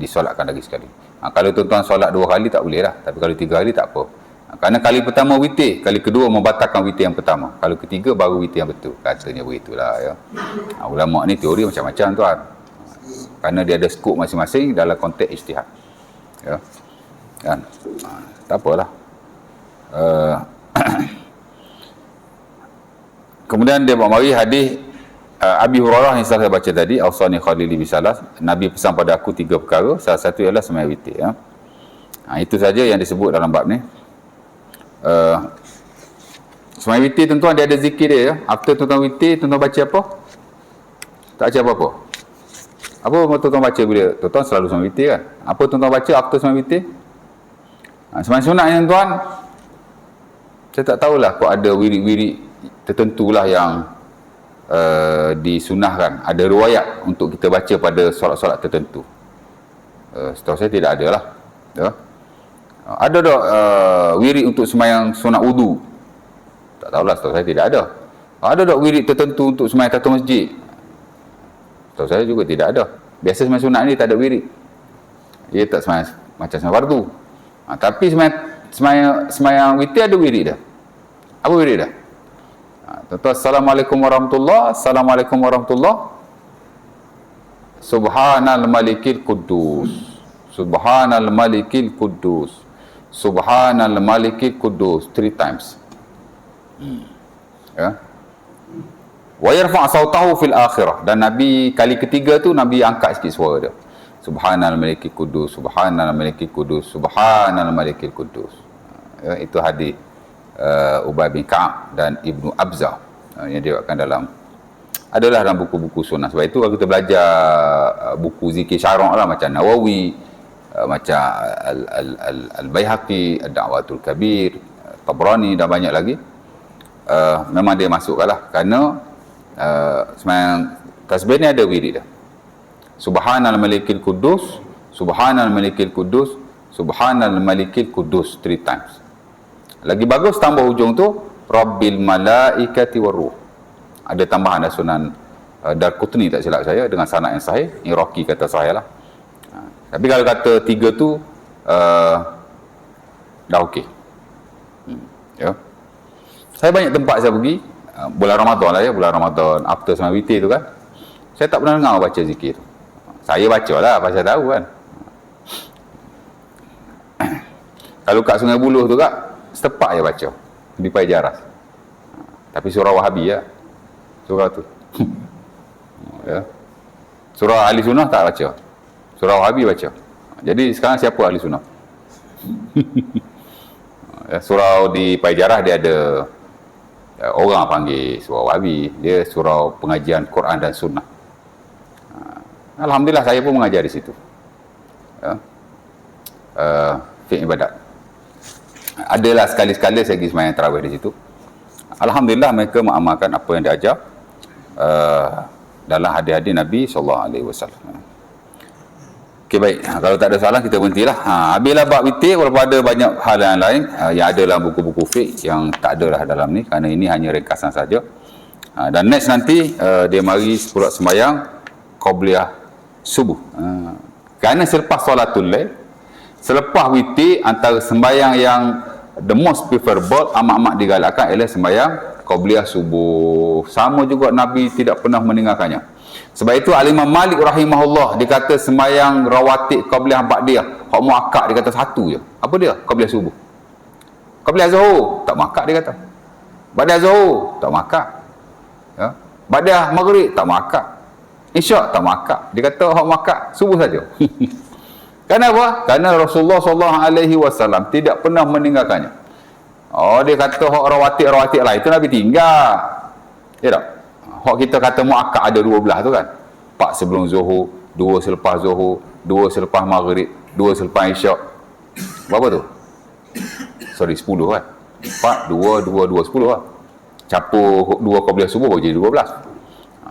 disolatkan lagi sekali. Kalau tuan-tuan solat 2 kali tak boleh lah, tapi kalau 3 kali tak apa. Kerana kali pertama witir, kali kedua membatalkan witir yang pertama, kalau ketiga baru witir yang betul, katanya begitulah ya. Ulama ni teori macam-macam tuan, kerana dia ada skop masing-masing dalam konteks ijtihad ya kan. Tak apalah. Kemudian dia mari hadis Abi Hurairah yang saya baca tadi, ausani khalili bisalas, Nabi pesan pada aku 3 perkara, salah satu ialah sembahyang witir ya. Itu saja yang disebut dalam bab ni. Sembahyang witir tuan-tuan dia ada zikir dia ya. After tuan-tuan witir, tuan-tuan baca apa? Tak baca apa-apa. Apa tuan-tuan baca bila tuan-tuan selalu sembahyang witir kan? Apa tuan-tuan baca after sembahyang witir? Sembahyang sunat yang tuan, Saya tak tahulah kok ada wirid-wirid tertentulah yang disunahkan. Ada riwayat untuk kita baca pada solat-solat tertentu. Setahu saya tidak ada lah. Ya. Ada tak wirid untuk sembahyang sunat wudu? Tak tahulah, setahu saya tidak ada. Ada tak wirid tertentu untuk sembahyang tahiyatul masjid? Setahu saya juga tidak ada. Biasa sembahyang sunat ni tak ada wirid. Dia tak sembahyang macam sembahyang fardu. Tapi sembahyang witir ada wirid dah. Apa wirid dah? Tuan-tuan, Assalamualaikum warahmatullahi. Assalamualaikum warahmatullahi. Subhanal malikil kudus. Subhanal malikil kudus. Subhanal malikil kudus. 3 times. Ya. Wa yarfa' sautahu fil akhirah. Dan Nabi kali ketiga tu Nabi angkat sikit suara dia. Subhanal malikil kudus. Subhanal malikil kudus. Subhanal malikil kudus. Ya, itu hadis Ubay bin Ka'ab dan Ibnu Abzah yang diriwayatkan adalah dalam buku-buku sunnah. Sebab itu kalau kita belajar buku zikir syarak lah, macam Nawawi, macam Al-Baihaqi, Ad-Da'watul Kabir, Tabrani dan banyak lagi, memang dia masukkan lah, kerana sembahyang tasbih ni ada wirid dah. Subhanal malikil kudus, Subhanal malikil kudus, Subhanal malikil kudus 3 times. Lagi bagus tambah hujung tu Rabbil malaikati waruh. Ada tambahan, ada Sunan Darqutni tak silap saya, dengan sanad yang sahih. Iraqi kata sahih lah. Tapi kalau kata 3 tu dah okey. Ya. Saya banyak tempat saya pergi, bulan Ramadan lah ya, bulan Ramadan after sembahyang witir tu kan, saya tak pernah dengar baca zikir tu. Saya baca lah pasal tahu kan. Kalau kat Sungai Buloh tu kak, setepak je baca di Pai Jaras. Tapi surah Wahabi ya, surah tu. Ya. Surah Ahli Sunnah tak baca, surah Wahabi baca. Jadi sekarang siapa Ahli Sunnah? Ya, surau di Pai Jaras dia ada orang panggil surau Wahabi, dia surau pengajian Quran dan Sunnah. Alhamdulillah saya pun mengajar di situ. Ya. Fiqh ibadat. Adalah sekali-sekala saya pergi sembahyang tarawih di situ. Alhamdulillah mereka mengamalkan apa yang diajar dalam hadis-hadis Nabi SAW. Okey, baik. Kalau tak ada soalan kita berhentilah. Habislah bab witir, walaupun ada banyak hal yang lain yang ada dalam buku-buku fiqh yang tak ada lah dalam ni, kerana ini hanya ringkasan saja. Dan next nanti dia mari solat sembahyang qabliyah subuh. Kerana selepas solatul lail, selepas witir, antara sembahyang yang the most preferable, amat-amat digalakkan ialah sembahyang qabliyah subuh. Sama juga Nabi tidak pernah meninggalkannya. Sebab itu Al-Imam Malik rahimahullah, dia kata sembahyang rawatib qabliyah ba'diyah, hak muakkad dia kata satu je. Apa dia? Qabliyah subuh. Qabliyah zuhur tak muakkad dia kata. Ba'diyah zuhur tak muakkad. Ya. Ba'diyah maghrib tak muakkad. Isyak tak muakkad. Dia kata hak muakkad subuh saja. Kenapa? Kerana Rasulullah SAW tidak pernah meninggalkannya. Oh, dia kata hak rawatib lain itu Nabi tinggal. Ya tak? Hak kita kata muakkad ada 12 tu kan. 4 sebelum zuhur, 2 selepas zuhur, 2 selepas maghrib, 2 selepas isyak. Berapa tu? Sorry, 10 kan. 4, 2, 10 lah. Capur 2 qabliyah subuh jadi 12.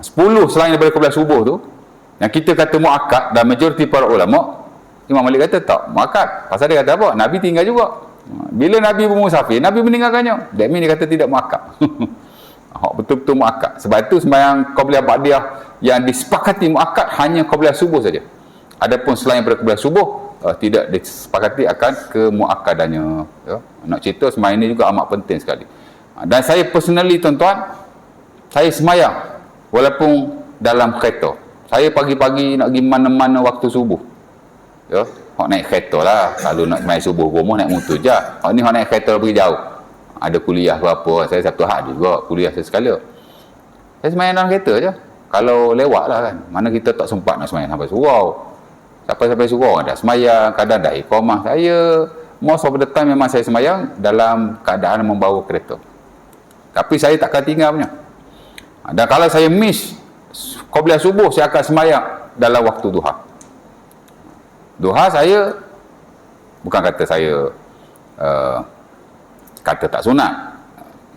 10 selain daripada qabliyah subuh tu, yang kita kata muakkad, dan majoriti para ulama, Imam Malik kata tak muakkad. Pasal dia kata apa? Nabi tinggal juga. Bila Nabi bermusafir, Nabi meninggalkannya. That means dia kata tidak muakkad. Betul-betul muakkad. Sebab itu sembahyang qabliyah ba'diyah yang disepakati muakkad hanya qabliyah subuh saja. Adapun selain daripada qabliyah subuh, tidak disepakati akan kemuakkadannya. Ya. Nak cerita sembahyang ini juga amat penting sekali. Dan saya personally tuan-tuan, saya sembahyang walaupun dalam kereta. Saya pagi-pagi nak pergi mana-mana waktu subuh. Ya, hok naik kereta lah. Kalau nak main subuh rumah naik motor je. Hok ni hok naik kereta pergi jauh. Ada kuliah ke apa. Saya Sabtu Ahad juga kuliah sekali. Saya sembahyang dalam kereta je. Kalau lewat lah kan. Mana kita tak sempat nak sembahyang sampai surau. Sampai surau dah sembahyang, kadang dah iqamah. Saya most of the time memang saya sembahyang dalam keadaan membawa kereta. Tapi saya takkan tinggal punya. Dan kalau saya miss qabliyah subuh, saya akan sembahyang dalam waktu duha. Duha saya bukan kata saya kata tak sunat,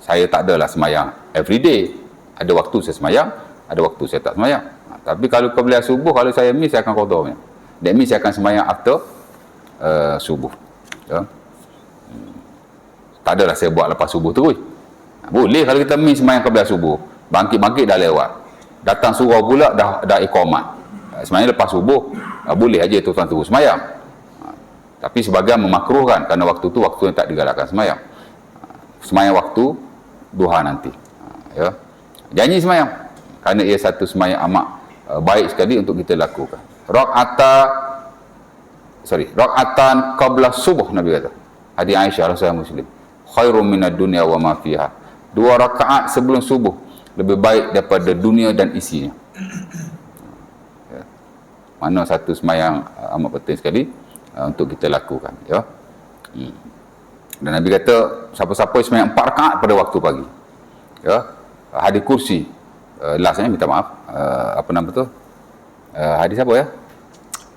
Saya tak adalah semayang every day. Ada waktu saya semayang, ada waktu saya tak semayang. Tapi kalau Qabliyah subuh, kalau saya miss, saya akan qadha. That means saya akan semayang after subuh. Ya. Tak adalah saya buat lepas subuh terus. Boleh kalau kita miss semayang Qabliyah subuh. Bangkit-bangkit dah lewat. Datang surau pula dah iqamat. Semayang lepas subuh, boleh aja tuan-tuan terus semayang. Tapi sebagian memakruhkan kerana waktu tu waktu yang tak digalakkan semayang. Semayang waktu duha nanti. Ya. Janji semayang. Kerana ia satu semayang amat baik sekali untuk kita lakukan. Rak'atan qabla subuh, Nabi kata. Hadis Aisyah Rasulullah Muslim. Khairum minad dunya wa ma fiha. 2 rakaat sebelum subuh lebih baik daripada dunia dan isinya. Ya. Mana satu semayang amat penting sekali untuk kita lakukan. Ya. Dan Nabi kata, siapa-siapa semayang 4 rakaat pada waktu pagi. Ya. Hadis kursi. Lastnya minta maaf. Apa nama tu? Hadis apa ya?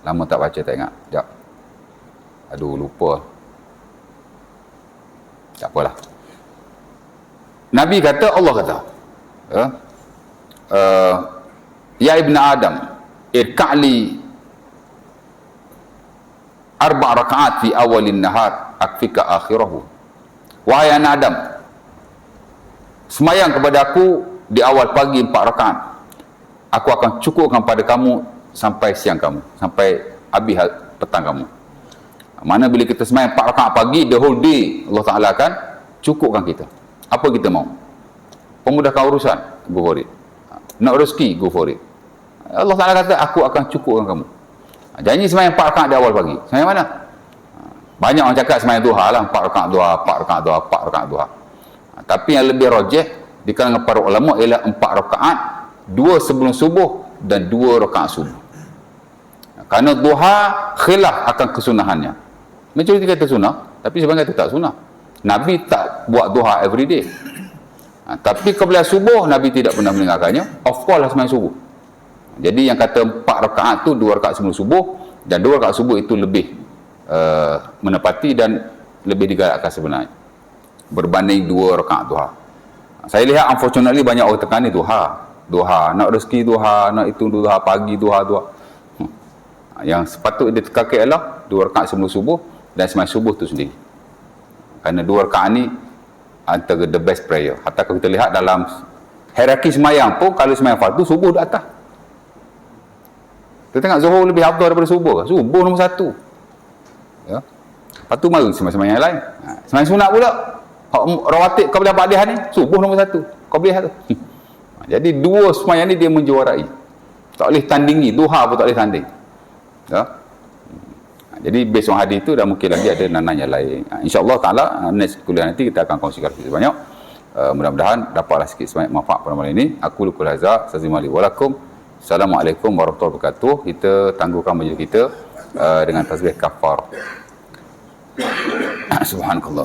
Lama tak baca, tak ingat. Sekejap. Aduh, lupa. Tak apalah. Nabi kata, Allah kata, ya Ibn Adam, irka'li 4 rakaat fi awalin nahar akfika akhirahu. Wahai anak Adam, semayang kepada aku di awal pagi 4 rakaat. Aku akan cukupkan pada kamu sampai siang kamu, sampai habis petang kamu. Mana bila kita semayang 4 rakaat pagi, the whole day Allah Ta'ala akan cukupkan kita. Apa kita mau? Pemudahkan urusan, go for it. Nak rezeki, go for it. Allah Ta'ala kata, aku akan cukupkan kamu. Janji semayang 4 rakaat di awal pagi. Semayang mana? Banyak orang cakap semayang duha lah, 4 rakaat duha, 4 rakaat duha, 4 rakaat duha. Tapi yang lebih rajih di kalangan para ulama ialah 4 rakaat, 2 sebelum subuh dan 2 rakaat subuh. Kerana duha khilaf akan kesunahannya. Majoriti kata sunnah, tapi sebagian kata tak sunnah. Nabi tak buat duha every day. Tapi Qabliyah subuh, Nabi tidak pernah meninggalkannya. Of course lah semayang subuh. Jadi yang kata 4 rakaat tu 2 rakaat sebelum subuh dan 2 rakaat subuh itu lebih menepati dan lebih digalakkan sebenarnya berbanding 2 rakaat duha. Saya lihat unfortunately banyak orang tekan ni duha, nak rezeki duha, nak itu duha pagi, duha. Yang sepatut dia tekan ialah 2 rakaat sebelum subuh dan semayang subuh tu sendiri. Kerana 2 rakaat ni antara the best prayer. Hatta kalau kita lihat dalam hierarki semayang pun, kalau semayang fardu, subuh di atas. Kita tengok Zuhur lebih afdal daripada subuh. Subuh nombor 1. Ya. Lepas tu mari semayang yang lain. Semayang sunat pula. Rawatib Qabliyah Ba'diyah ni, subuh nombor 1. Qabliyah tu. Jadi 2 semayang ni dia menjuarai. Tak boleh tandingi. Duha pun tak boleh tanding. Ya. Jadi based on hadis tu, dan mungkin lagi ada nanan yang lain. InsyaAllah ta'ala next kuliah nanti kita akan kongsikan sedikit banyak. Mudah-mudahan dapatlah sikit sebanyak manfaat pada malam ini. Aku Lukul Hazar, Sazimali Walakum. Assalamualaikum warahmatullahi wabarakatuh. Kita tangguhkan majlis kita dengan tasbih kafar. Subhanakallah.